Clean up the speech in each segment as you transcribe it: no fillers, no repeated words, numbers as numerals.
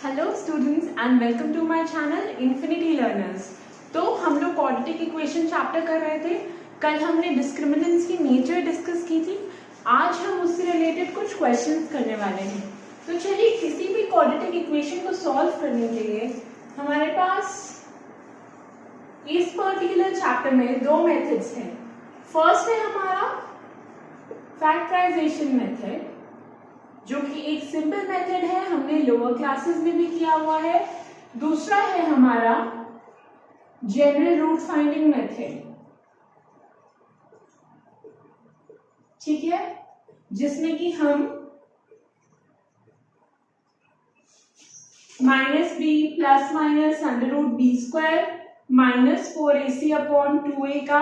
Hello students and welcome to my channel Infinity Learners. तो हम लोग क्वाड्रेटिक इक्वेशन चैप्टर कर रहे थे। कल हमने डिस्क्रिमिनेंट्स की नेचर डिस्कस की थी। आज हम उससे रिलेटेड कुछ क्वेश्चंस करने वाले हैं। तो चलिए, किसी भी क्वाड्रेटिक इक्वेशन को सॉल्व करने के लिए हमारे पास इस पर्टिकुलर चैप्टर में दो मेथड्स हैं। फर्स्ट है हमारा फैक्टराइजेशन मेथड, जो कि एक सिंपल मेथड है, हमने लोअर क्लासेस में भी किया हुआ है। दूसरा है हमारा जनरल रूट फाइंडिंग मेथड, ठीक है, जिसमें कि हम -b plus minus under root b square -4ac upon 2a का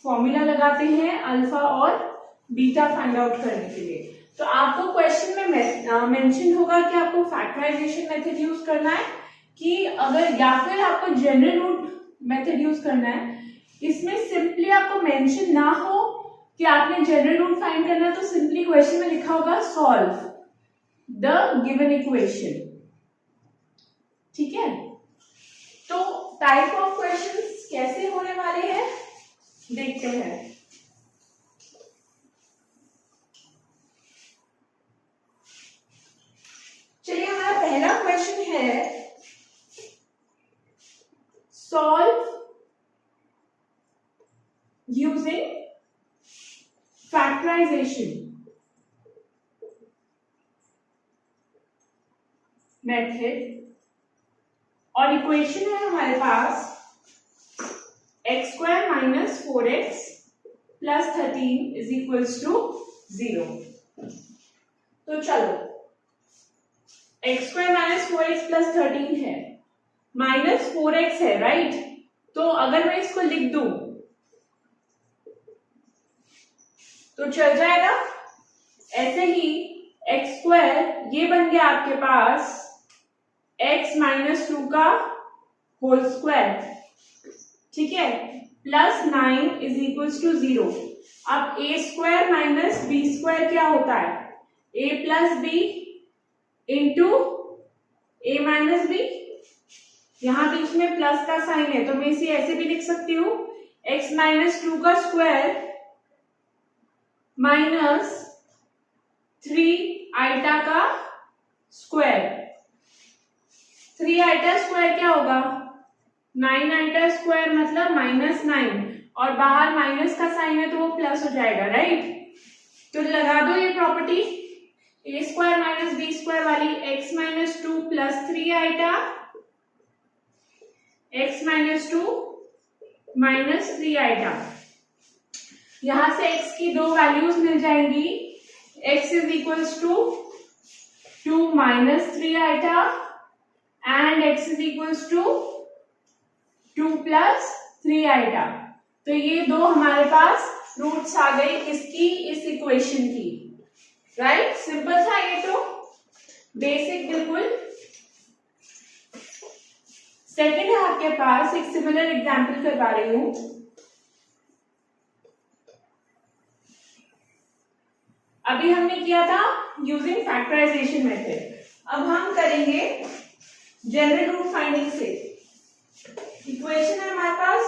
फॉर्मूला लगाते हैं अल्फा और बीटा फाइंड आउट करने के लिए। तो आपको क्वेश्चन में मेंशन होगा कि आपको फैक्टराइजेशन मेथड यूज करना है कि अगर, या फिर आपको जनरल रूट मेथड यूज करना है। इसमें सिंपली आपको मेंशन ना हो कि आपने जनरल रूट फाइंड करना है, तो सिंपली क्वेश्चन में लिखा होगा सॉल्व द गिवन इक्वेशन, ठीक है। तो टाइप ऑफ क्वेश्चंस कैसे होने वाले हैं देखते हैं। चलिए, हमारा पहला क्वेश्चन है सॉल्व यूजिंग फैक्टराइजेशन मेथड, और इक्वेशन है हमारे पास x² minus 4x plus 13 is equals to 0। तो चलो, x² माइनस 4x प्लस 13 है, माइनस 4x है, राइट। तो अगर मैं इसको लिख दूं तो चल जाएगा। ऐसे ही x² ये बन गया आपके पास x माइनस 2 का होल स्क्वायर, ठीक है, प्लस 9 इज इक्वल्स टू 0। अब a² माइनस b² क्या होता है? a plus b into a minus b. यहां बीच में प्लस का साइन है, तो मैं इसे ऐसे भी लिख सकती हूँ, x माइनस 2 का स्क्वायर माइनस 3 आइटा का स्क्वायर। 3 आइटा स्क्वायर क्या होगा? 9 आइटा स्क्वायर मतलब -9, और बाहर माइनस का साइन है तो वो प्लस हो जाएगा, राइट। तो लगा दो ये प्रॉपर्टी, a² माइनस b² वाली, x minus 2 plus 3 iota x minus 2 minus 3 iota. यहां से x की दो वैल्यूज मिल जाएंगी, x is equals to 2 minus 3 iota and x is equals to 2 plus 3 iota. तो ये दो हमारे पास रूट्स आ गए किसकी? इस इक्वेशन की, राइट। सिंपल था ये, तो बेसिक बिल्कुल। सेकंड है आपके पास, एक सिमिलर एग्जांपल करवा रही हूं। अभी हमने किया था यूजिंग फैक्टराइजेशन मेथड, अब हम करेंगे जनरल रूट फाइंडिंग से। इक्वेशन है हमारे पास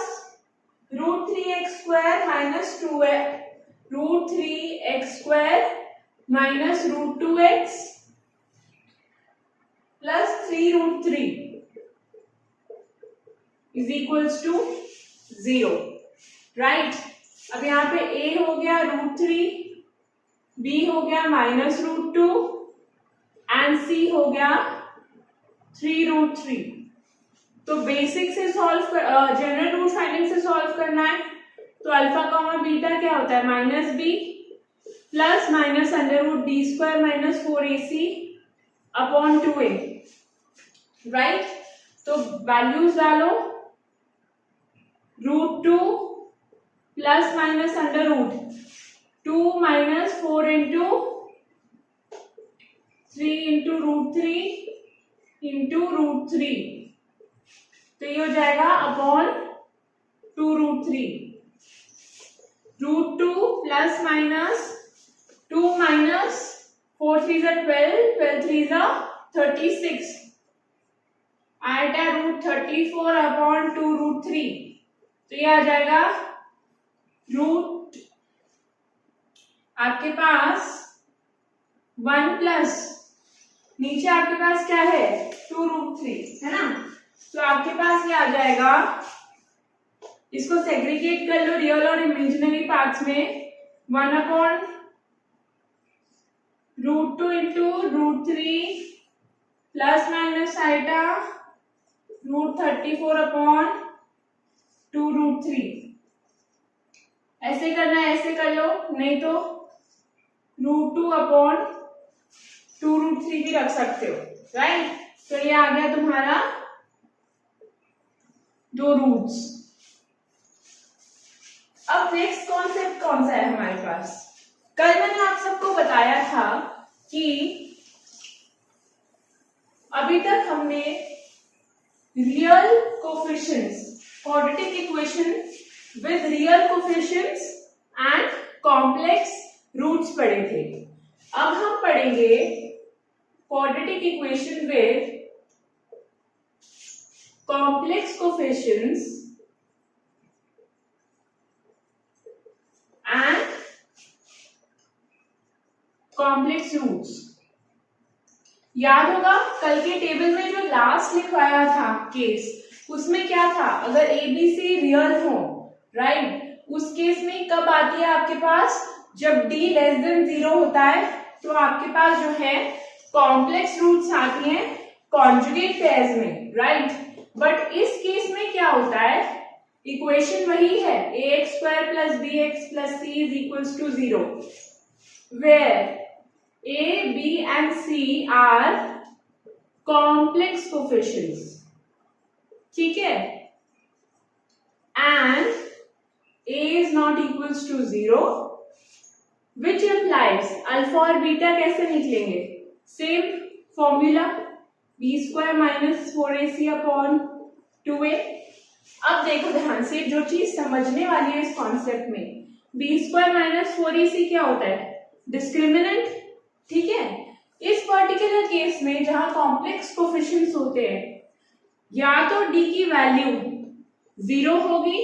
√3x² minus 2x, √3x² minus √2x plus 3√3 is equals to 0, right. अब यहाँ पे a हो गया √3, b हो गया माइनस √2 एंड c हो गया 3√3। तो बेसिक से सॉल्व कर, जनरल रूट फाइंडिंग से सॉल्व करना है, तो अल्फा कॉमा बीटा क्या होता है? -b plus minus under root b² minus 4ac upon 2a, right. तो वैल्यूज डालो, √2 plus minus under root 2 minus 4 into 3 into √3 into √3, तो ये हो जाएगा upon 2√3। √2 plus minus 2 minus 4 3 12, 12 3 36, iota √34/2√3, तो ये आ जाएगा रूट आपके पास 1 प्लस नीचे आपके पास क्या है 2√3 है ना, तो आपके पास ये आ जाएगा, इसको सेग्रीगेट कर लो रियल और इमेजिनरी पार्ट्स में, 1/√2 इंटू √3 प्लस माइनस आइटा √34/2√3, ऐसे करना है, ऐसे कर लो, नहीं तो √2/2√3 भी रख सकते हो, राइट। तो ये आ गया तुम्हारा दो रूट्स। अब नेक्स्ट कॉन्सेप्ट कौन सा है हमारे पास, कल मैंने आप सबको बताया था कि अभी तक हमने real coefficients, quadratic equation with real coefficients and complex roots पढ़े थे। अब हम पढ़ेंगे quadratic equation with complex coefficients and complex roots. याद होगा कल के टेबल में जो लास्ट लिखवाया था केस, उसमें क्या था, अगर ए बी सी रियल हो, राइट, उस केस में कब आती है आपके पास, जब d लेस देन 0 होता है, तो आपके पास जो है कॉम्प्लेक्स रूट्स आती हैं कॉन्जुगेट पेयर्स में, राइट। बट इस केस में क्या होता है, इक्वेशन वही है ax² + bx + c = 0, where a, b and c are complex coefficients, ठीक है, and a is not equals to 0, which implies alpha और बीटा कैसे निकलेंगे, सेम फॉर्मूला b² - 4ac/2a। अब देखो ध्यान से, जो चीज समझने वाली है इस कॉन्सेप्ट में, b² - 4ac क्या होता है, डिस्क्रिमिनेंट, ठीक है। इस पर्टिकुलर केस में जहां कॉम्प्लेक्स कोफिशिएंट्स होते हैं, या तो d की वैल्यू 0 होगी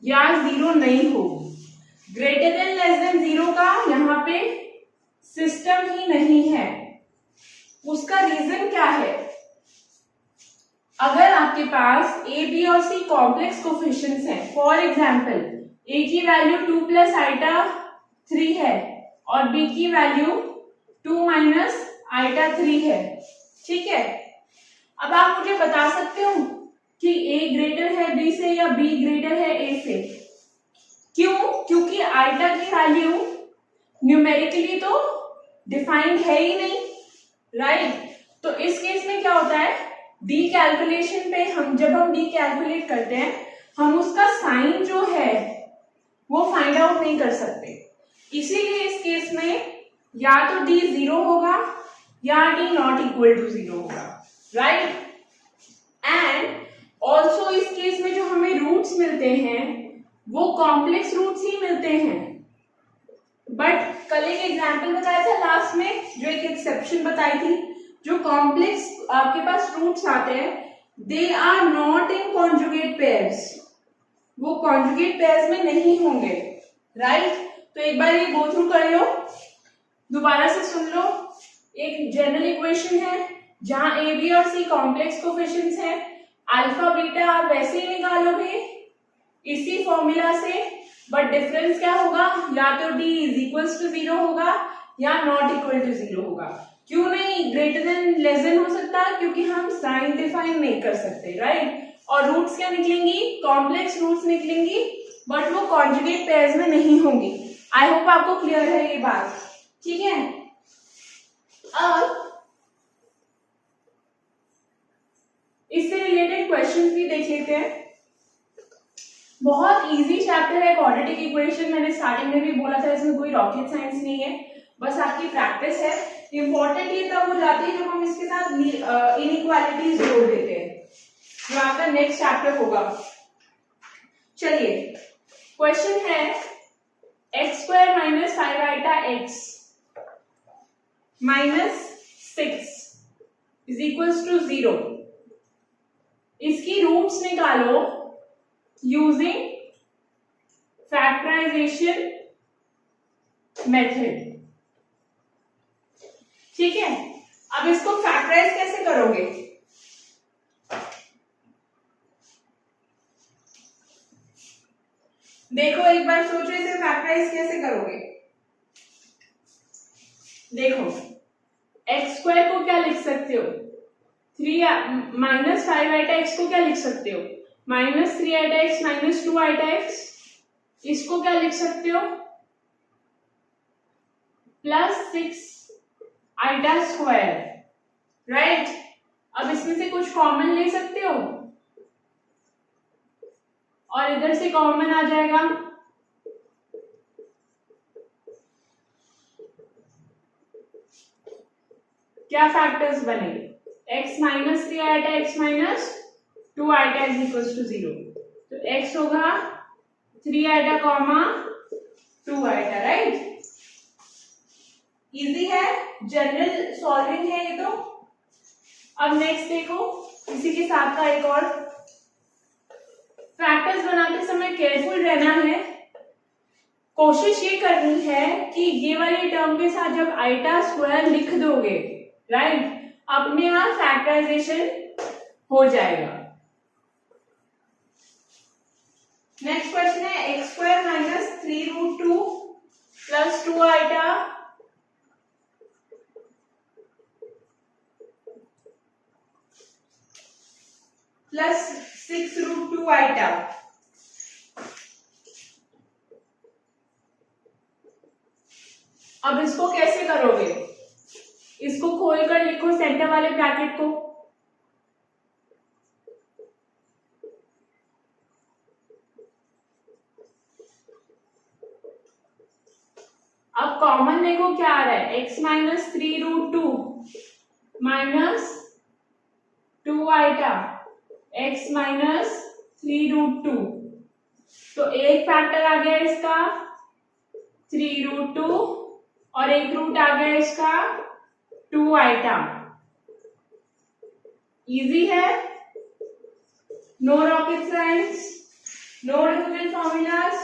या 0 नहीं होगी, ग्रेटर देन लेस देन 0 का यहाँ पे सिस्टम ही नहीं है। उसका रीजन क्या है, अगर आपके पास a, b और c कॉम्प्लेक्स कोफिशिएंट्स हैं, फॉर एग्जांपल a की वैल्यू 2 + आइटा 3 है और b की वैल्यू 2 - आइटा 3 है, ठीक है। अब आप मुझे बता सकते हो कि a ग्रेटर है b से या b ग्रेटर है a से, क्यों, क्योंकि आइटा की वैल्यू न्यूमेरिकली तो डिफाइंड है ही नहीं, राइट। तो इस केस में क्या होता है, डी कैलकुलेशन पे जब हम डी कैलकुलेट करते हैं, हम उसका साइन जो है वो फाइंड आउट नहीं कर सकते, इसीलिए इस केस में या तो डी 0 होगा या डी नॉट इक्वल टू 0 होगा, राइट। एंड ऑल्सो इस केस में जो हमें रूट्स मिलते हैं वो कॉम्प्लेक्स रूट्स ही मिलते हैं, बट कल एक एग्जाम्पल बताया था लास्ट में, जो एक एक्सेप्शन बताई थी, जो कॉम्प्लेक्स आपके पास रूट्स आते हैं, they are not in conjugate pairs, वो कॉन्जुगेट पेयर्स में नहीं होंगे, राइट। तो एक बार ये गो थ्रू कर लो, दोबारा से सुन लो, एक जनरल इक्वेशन है जहां ए बी और सी कॉम्प्लेक्स कोफिशिएंट्स हैं, अल्फा बीटा आप वैसे ही निकालोगे इसी फॉर्मूला से, बट डिफरेंस क्या होगा, या तो d = 0 होगा या नॉट इक्वल टू 0 होगा। क्यों नहीं, ग्रेटर देन लेस देन हो सकता, क्योंकि हम साइन डिफाइन नहीं कर सकते, राइट। और रूट्स क्या निकलेंगी, कॉम्प्लेक्स रूट्स निकलेंगी, बट वो कॉन्जुगेट पेयर्स में नहीं होंगी। आई होप आपको क्लियर है ये बात, ठीक है। अब इससे रिलेटेड क्वेश्चन भी देख लेते हैं, बहुत इजी चैप्टर है क्वाड्रेटिक इक्वेशन, मैंने स्टार्टिंग में भी बोला था इसमें कोई रॉकेट साइंस नहीं है, बस आपकी प्रैक्टिस है। इंपॉर्टेंट ये तब हो जाती है जब हम इसके साथ इनइक्वालिटीज जोड़ देते हैं, जो आपका नेक्स्ट चैप्टर होगा। चलिए क्वेश्चन है x² - 5iX - 6 = 0, रूट्स निकालो यूजिंग फैक्टराइजेशन मेथड। ठीक है, अब इसको फैक्टराइज कैसे करोगे? देखो एक बार सोचो इसे फैक्टराइज कैसे करोगे। देखो एक्स स्क्वायर को क्या लिख सकते हो? 3 माइनस 5 आइटा एक्स को क्या लिख सकते हो? Minus 3 iota x minus 2 iota x. इसको क्या लिख सकते हो? Plus 6 iota square, right. अब इसमें से कुछ कॉमन ले सकते हो और इधर से कॉमन आ जाएगा। क्या फैक्टर्स बनेंगे? x minus 3 iota x minus 2 iota is equal to 0। तो x होगा 3 iota comma 2 iota, right. Easy है, जनरल सॉल्विंग है ये तो। अब नेक्स्ट देखो, इसी के साथ का एक और। फैक्टर्स बनाते समय केयरफुल रहना है। कोशिश ये करनी है कि ये वाली टर्म के साथ जब आइटा स्क्वायर लिख दोगे, राइट, अपने आप फैक्टराइजेशन हो जाएगा। नेक्स्ट क्वेश्चन है x square minus 3√2 plus 2 iota plus 6√2 iota. अब इसको कैसे करोगे? इसको खोलकर लिखो सेंटर वाले ब्रैकेट को। अब कॉमन देखो क्या आ रहा है, x minus 3√2 minus 2 iota x minus 3√2। तो एक फैक्टर आ गया इसका 3√2 और एक रूट आ गया इसका 2 आइटा। इजी है, no rocket science, no difficult formulas,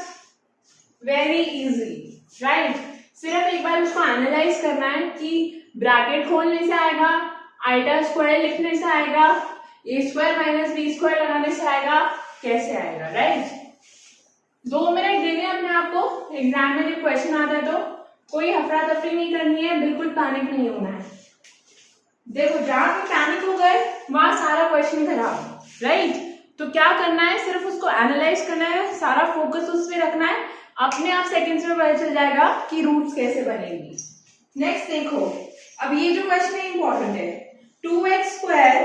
very easy, right. सिर्फ एक बार उसको एनालाइज करना है कि ब्रैकेट खोलने से आएगा, आइटा स्क्वायर लिखने से आएगा, ए स्क्वायर माइनस बी स्क्वायर लगाने से आएगा, कैसे आएगा, राइट। 2 मिनट देने अपने आप को, एग्जाम में जब क्वेश्चन आता है तो कोई हफरा तफरी नहीं करनी है, बिल्कुल पैनिक नहीं होना है। देखो जहां पे पैनिक हो गए वहां सारा क्वेश्चन खराब, राइट। तो क्या करना है, सिर्फ उसको एनालाइज करना है, सारा फोकस उस पर रखना है, अपने आप सेकंड्स में पता चल जाएगा कि रूट्स कैसे बनेंगी। नेक्स्ट देखो, अब ये जो क्वेश्चन है इंपॉर्टेंट है। 2x स्क्वायर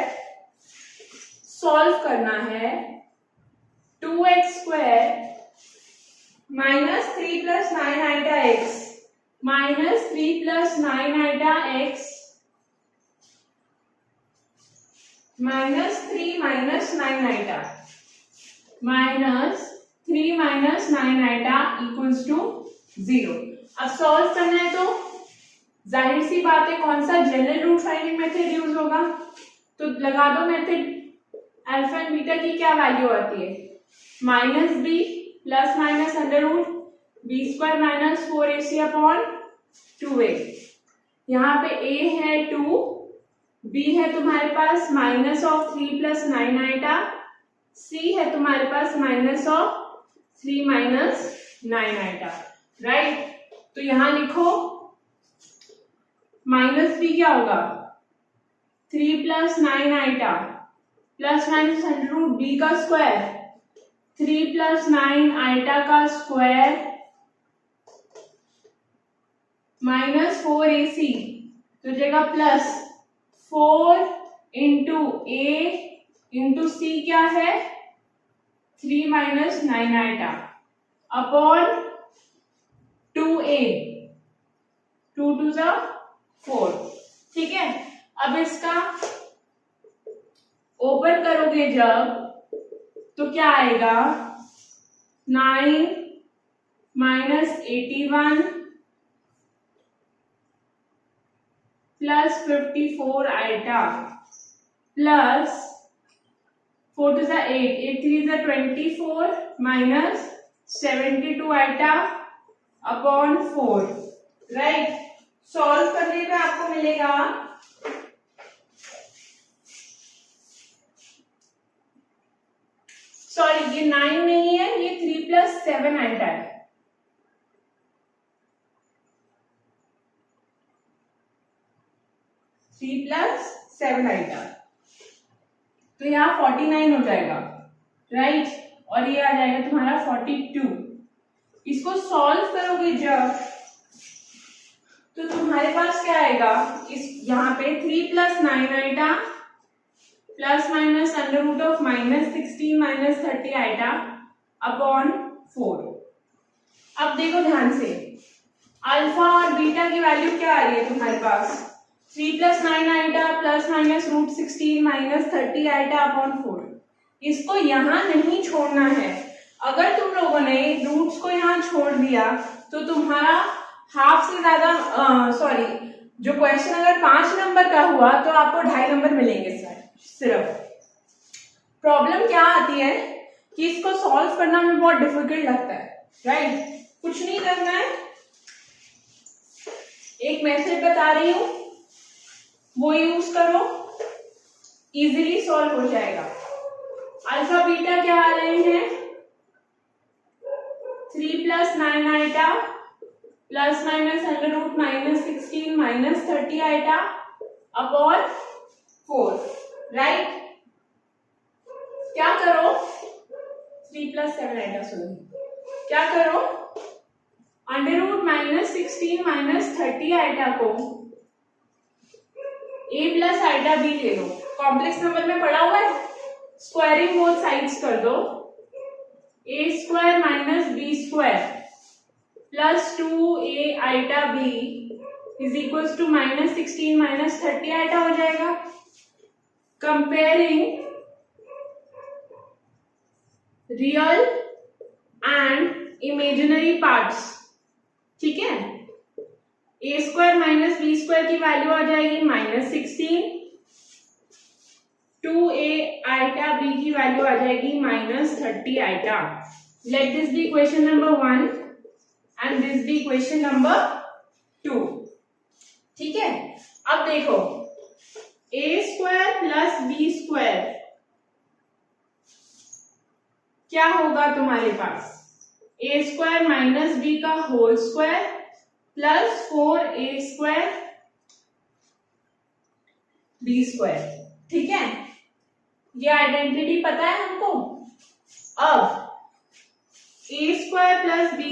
सॉल्व करना है, 2x square minus 3 plus 9 iota x minus 3 plus 9 iota x minus 3 minus 9 iota minus 3 minus 9 iota equals to 0। अब सॉल्व करना है तो जाहिर सी बात है कौन सा general root finding method use होगा, तो लगा दो मेथड। अल्फा एंड बीटा की क्या वैल्यू आती है? Minus b plus minus under root b square minus 4ac upon 2a। यहाँ पे a है 2, b है तुम्हारे पास minus of 3 plus 9 iota, c है तुम्हारे पास minus of 3 minus 9 iota, right. तो यहां लिखो माइनस बी क्या होगा, 3 plus 9 iota plus minus under root b का स्क्वायर, 3 प्लस 9 आइटा का स्क्वायर माइनस 4ac, तो जगह प्लस 4 इंटू ए इंटू सी क्या है 3 minus 9 iota upon 2a, 2 to ज़ा 4, ठीक है। अब इसका ओपन करोगे जब तो क्या आएगा 9 minus 81 plus 54 iota plus 4 to 8, 8 3 24 minus 72 iota upon 4, right. Solve करने पे आपको मिलेगा सॉरी ये 9 नहीं है, ये 3 + 7 आइटा है। +7 आइटा, तो यहाँ 49 हो जाएगा, राइट। और ये आ जाएगा तुम्हारा 42। इसको सॉल्व करोगे जब, तो तुम्हारे पास क्या आएगा, इस यहाँ पे 3 + 9 iota plus minus √-16 - 30 iota upon 4। अब देखो ध्यान से, अल्फा और बीटा की वैल्यू क्या आ रही है तुम्हारे पास, 3 + 9 iota plus minus √16 - 30 iota upon 4। इसको यहाँ नहीं छोड़ना है। अगर तुम लोगों ने रूट्स को यहाँ छोड़ दिया तो तुम्हारा हाफ से ज्यादा सॉरी जो क्वेश्चन अगर 5 नंबर का हुआ तो आपको 2.5 नंबर मिलेंगे सर। सिर्फ प्रॉब्लम क्या आती है कि इसको सॉल्व करना में बहुत डिफिकल्ट लगता है, राइट। कुछ नहीं करना है, एक मेथड बता रही हूं वो यूज करो, इजीली सॉल्व हो जाएगा। अल्फा बीटा क्या आ रहे हैं, 3 + 9 iota plus minus √-16 - 30 iota upon 4, right. क्या करो, 3 + 7 आइटा क्या करो, √-16 - 30 आइटा को a प्लस आइटा b ले लो, कॉम्प्लेक्स नंबर में पढ़ा हुआ है, स्क्वायरिंग बोथ साइड्स कर दो, a² - b² plus 2a iota b is equals to -16 - 30 iota हो जाएगा। Comparing real and imaginary parts, ठीक है। a² - b² की वैल्यू आ जाएगी -16, 2a आइटा b की वैल्यू आ जाएगी -30 iota. Let this be question number 1 and this be question number 2, ठीक है। अब देखो a² + b² क्या होगा तुम्हारे पास, a² - b का whole square plus 4a² b², ठीक है। ये आइडेंटिटी पता है हमको। अब a² + b²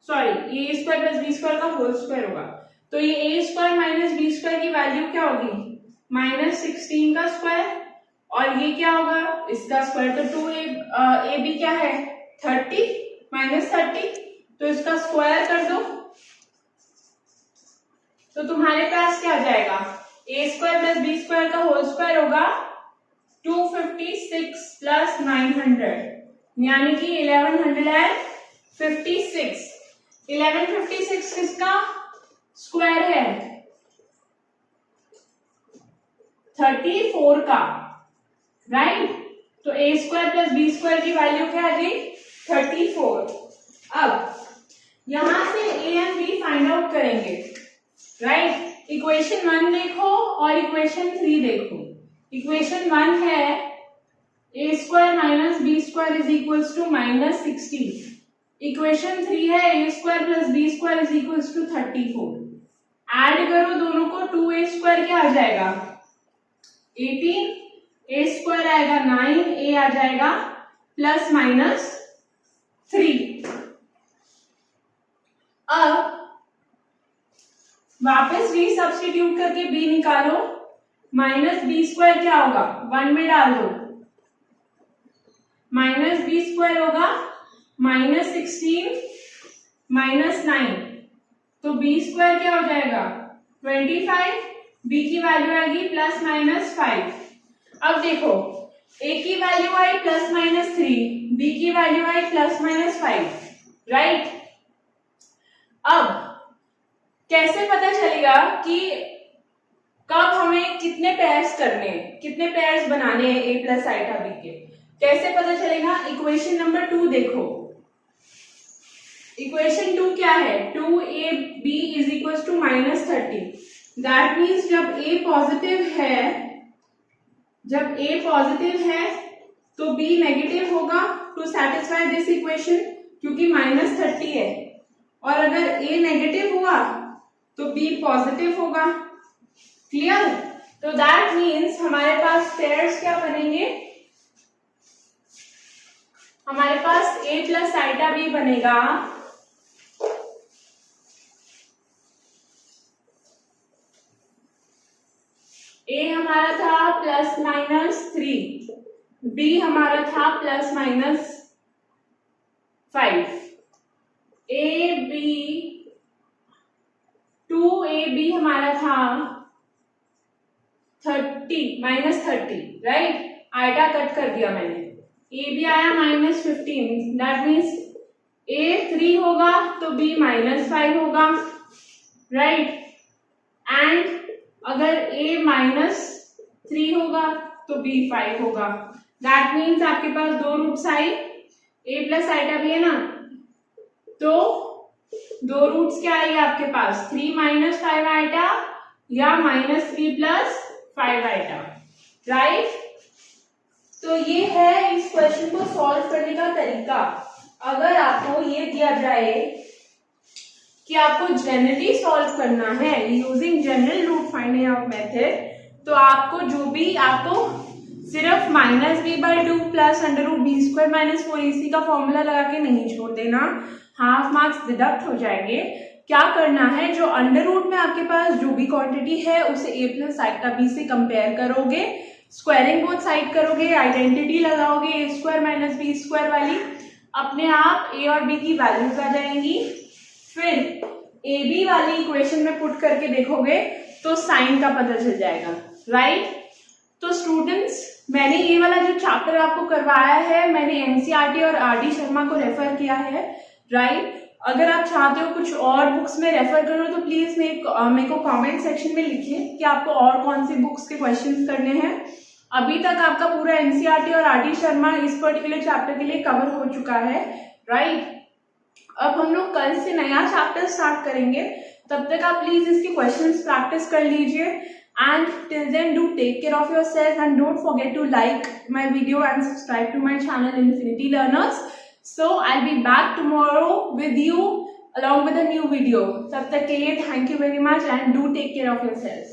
sorry a² + b² का होल स्क्वायर होगा, तो ये a² - b² की वैल्यू क्या होगी, -16 का स्क्वायर, और ये क्या होगा, इसका स्क्वायर, तो 2ab क्या है 30 -30, तो इसका स्क्वायर कर दो, तो तुम्हारे पास क्या आ जाएगा, a² + b² का होल स्क्वायर होगा 256 + 900 यानी कि 1156। 1156 किसका स्क्वायर है, 34 का, राइट। तो a² + b² की वैल्यू क्या आ गई 34। अब यहां से a and b find out करेंगे, राइट। इक्वेशन 1 देखो और इक्वेशन 3 देखो। इक्वेशन 1 है a² - b² = -16। इक्वेशन 3 है a² + b² = 34। ऐड करो दोनों को, 2a² क्या आ जाएगा 18, a² आएगा 9, a आ जाएगा ±3। अब वापस b सब्स्टिट्यूट करके b निकालो, -b² क्या होगा 1 में डाल दो, -b² होगा -16 - 9, तो b² क्या हो जाएगा 25, b की वैल्यू आएगी ±5। अब देखो a की वैल्यू आई +-3, b की वैल्यू आई +-5, राइट। अब कैसे पता चलेगा कि कब हमें कितने पेयर्स करने हैं, कितने पेयर्स बनाने हैं a प्लस आइटा b के, कैसे पता चलेगा? इक्वेशन नंबर 2 देखो, इक्वेशन 2 क्या है? 2ab is equal to -30। That means जब a पॉजिटिव है तो b नेगेटिव होगा टू सेटिस्फाई दिस इक्वेशन, क्योंकि -30 है, और अगर a नेगेटिव हुआ तो b पॉजिटिव होगा। क्लियर? तो दैट मीन्स हमारे पास पेयर्स क्या बनेंगे? हमारे पास a प्लस आइटा b बनेगा a हमारा था +-3, b हमारा था +-5,2ab हमारा था -30, राइट? आइटा कट कर दिया मैंने, ab आया -15, दैट मीन्स a 3 होगा तो b -5 होगा, राइट? एंड अगर a -3 होगा तो b 5 होगा। दैट मीन्स आपके पास दो रूट्स आई, a प्लस आइटा भी है ना, तो दो रूट्स क्या आएगी आपके पास? 3 - 5 आइटा या -3 + 5 आइटा, राइट? तो ये है इस क्वेश्चन को सॉल्व करने का तरीका। अगर आपको ये दिया जाए कि आपको जनरली सॉल्व करना है using general root finding out method, तो आपको जो भी आपको सिर्फ -b/2 + √b² - 4ac का फॉर्मूला लगा के नहीं छोड़ देना, हाफ मार्क्स डिडक्ट हो जाएंगे। क्या करना है? जो अंडर रूट में आपके पास जो भी क्वांटिटी है उसे a प्लस आइटा b से कंपेयर करोगे, स्क्वायरिंग बोथ साइड करोगे, आइडेंटिटी लगाओगे a² - b² वाली, अपने आप a और b की वैल्यूज आ जाएंगी। फिर ab वाली इक्वेशन में पुट करके देखोगे तो साइन का पता चल जाएगा, राइट? तो स्टूडेंट्स, मैंने ये वाला जो चैप्टर आपको करवाया है, मैंने एनसीईआरटी और आर डी शर्मा को रेफर किया है, राइट? अगर आप चाहते हो कुछ और बुक्स में रेफर करो तो प्लीज मेरे को कमेंट सेक्शन में लिखिए कि आपको और कौन सी बुक्स के क्वेश्चंस करने हैं। अभी तक आपका पूरा एनसीईआरटी और आर डी शर्मा इस पर्टिकुलर चैप्टर के लिए कवर हो चुका है, राइट? अब हम लोग कल से नया चैप्टर स्टार्ट करेंगे, तब तक आप प्लीज इसके क्वेश्चंस प्रैक्टिस कर लीजिए। And till then, do take care of yourself and don't forget to like my video and subscribe to my channel Infinity Learners. So I'll be back tomorrow with you along with a new video. तब तक के लिए thank you very much and do take care of yourselves.